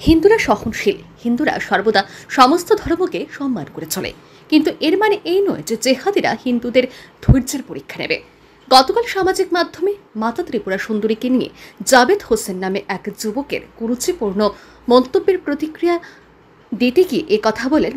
হিন্দুরা সহনশীল, হিন্দুরা সর্বদা সমস্ত ধর্মকে সম্মান করে চলে। কিন্তু এর মানে এই নয় যে জেহাদিরা হিন্দুদের ধৈর্যের পরীক্ষা নেবে। গতকাল সামাজিক মাধ্যমে মাতা ত্রিপুরা সুন্দরীকে নিয়ে জাবেদ হোসেন নামে এক যুবকের কুরুচিপূর্ণ মন্তব্যের প্রতিক্রিয়া দিতে গিয়ে এ কথা বলেন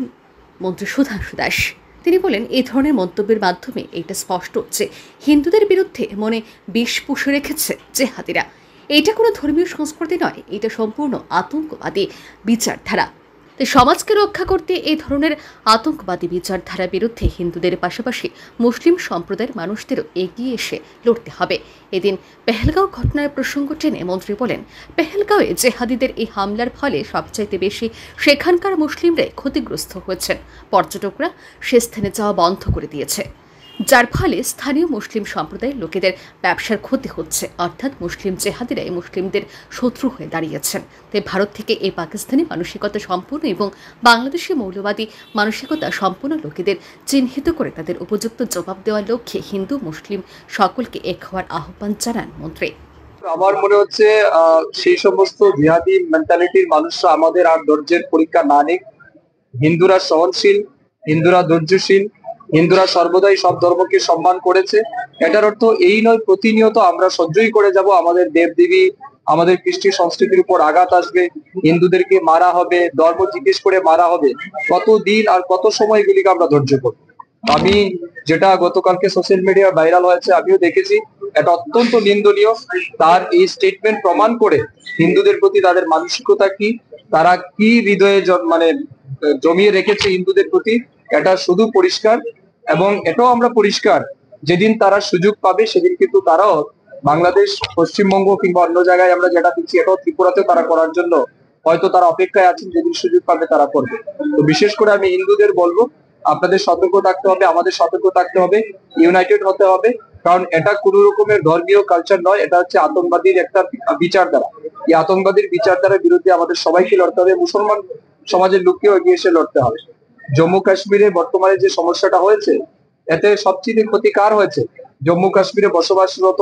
মন্ত্রী সুধাংশু দাস। তিনি বলেন, এই ধরনের মন্তব্যের মাধ্যমে এটা স্পষ্ট হচ্ছে হিন্দুদের বিরুদ্ধে মনে বিষ পুষে রেখেছে জেহাদিরা। এটা কোনো ধর্মীয় সংস্কৃতি নয়, এটা সম্পূর্ণ আতঙ্কবাদী বিচারধারা। তাই সমাজকে রক্ষা করতে এই ধরনের আতঙ্কবাদী বিচারধারার বিরুদ্ধে হিন্দুদের পাশাপাশি মুসলিম সম্প্রদায়ের মানুষদেরও এগিয়ে এসে লড়তে হবে। এদিন পেহেলগাঁও ঘটনার প্রসঙ্গ টেনে মন্ত্রী বলেন, পেহেলগাঁওয়ে জেহাদিদের এই হামলার ফলে সবচাইতে বেশি সেখানকার মুসলিমরাই ক্ষতিগ্রস্ত হয়েছেন। পর্যটকরা সে স্থানে যাওয়া বন্ধ করে দিয়েছে, যার ফলে স্থানীয় মুসলিম সম্প্রদায়ের লোকেদের ব্যবসার ক্ষতি হচ্ছে। অর্থাৎ মুসলিম জেহাদিরাই মুসলিমদের শত্রু হয়ে দাঁড়িয়েছেন। তাই ভারত থেকে এই পাকিস্তানি মানসিকতা সম্পূর্ণ এবং বাংলাদেশি মৌলবাদী মানসিকতা সম্পূর্ণ লোকেদের চিহ্নিত করে তাদের উপযুক্ত জবাব দেওয়ার লক্ষ্যে হিন্দু মুসলিম সকলকে এক হওয়ার আহ্বান জানান মন্ত্রী। আমার মনে হচ্ছে সেই সমস্ত জিহাদি মেন্টালিটির মানুষরা আমাদের আর ধৈর্যের পরীক্ষা না নিক। হিন্দুরা সহনশীল, হিন্দুরা ধৈর্যশীল, হিন্দুরা সর্বদাই সব ধর্মকে সম্মান করেছে। এটার অর্থ এই নয় প্রতিনিয়ত আমরা সহ্যই করে যাব, আমাদের দেবদেবী আমাদের কৃষ্টি সংস্কৃতির উপর আঘাত আসবে, হিন্দুদেরকে মারা হবে, ধর্ম জিজ্ঞেস করে মারা হবে। কত দিন আর কত সময় এগুলিকে আমরা ধৈর্য করব? আমি যেটা গতকালকে সোশ্যাল মিডিয়া ভাইরাল হয়েছে আমিও দেখেছি, এটা অত্যন্ত নিন্দনীয়। তার এই স্টেটমেন্ট প্রমাণ করে হিন্দুদের প্রতি তাদের মানসিকতা কি, তারা কি হৃদয়ে জমিয়ে রেখেছে হিন্দুদের প্রতি, এটা শুধু পরিষ্কার। এবং এটাও আমরা পরিষ্কার, যেদিন তারা সুযোগ পাবে সেদিন কিন্তু তারাও বাংলাদেশ, পশ্চিমবঙ্গ কিংবা অন্য জায়গায় আমরা যেটা দিচ্ছি এটাও ত্রিপুরাতে তারা করার জন্য হয়তো তারা অপেক্ষায় আছেন, যেদিন সুযোগ পাবে তারা করবে। তো বিশেষ করে আমি হিন্দুদের বলবো, আপনাদের সতর্ক থাকতে হবে, আমাদের সতর্ক থাকতে হবে, ইউনাইটেড হতে হবে। কারণ এটা কোন রকমের ধর্মীয় কালচার নয়, এটা হচ্ছে আতঙ্কবাদীর একটা বিচারধারা। এই আতঙ্কবাদীর বিচারধারার বিরুদ্ধে আমাদের সবাইকে লড়তে হবে, মুসলমান সমাজের লোককেও এগিয়ে এসে লড়তে হবে। জম্মু কাশ্মীরে বর্তমানে যে সমস্যাটা হয়েছে, এতে সবচেয়ে ক্ষতি কার হয়েছে? জম্মু কাশ্মীরে বসবাসরত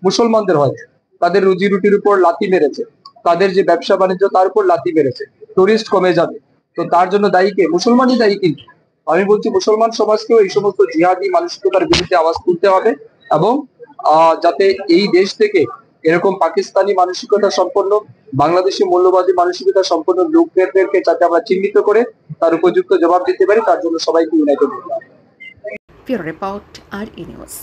মুসলমানদের হয়েছে। তাদের রুজি রুটির উপর লাথি মেরেছে, তাদের যে ব্যবসা বাণিজ্য তার উপর লাথি মেরেছে। টুরিস্ট কমে যাবে, তো তার জন্য দায়ী কে? মুসলমানই দায়ী। কিন্তু আমি বলছি মুসলমান সমাজকেও এই সমস্ত জিহাদি মানসিকতার বিরুদ্ধে আওয়াজ তুলতে হবে। এবং যাতে এই দেশ থেকে এরকম পাকিস্তানি মানসিকতা সম্পন্ন, বাংলাদেশি মৌলবাদী মানসিকতা সম্পন্ন লোকদেরকে যাতে আমরা চিহ্নিত করে তার উপযুক্ত জবাব দিতে পারি, তার জন্য সবাইকে ইউনাইটেড হতে হবে। ব্যুরো রিপোর্ট, আর নিউজ।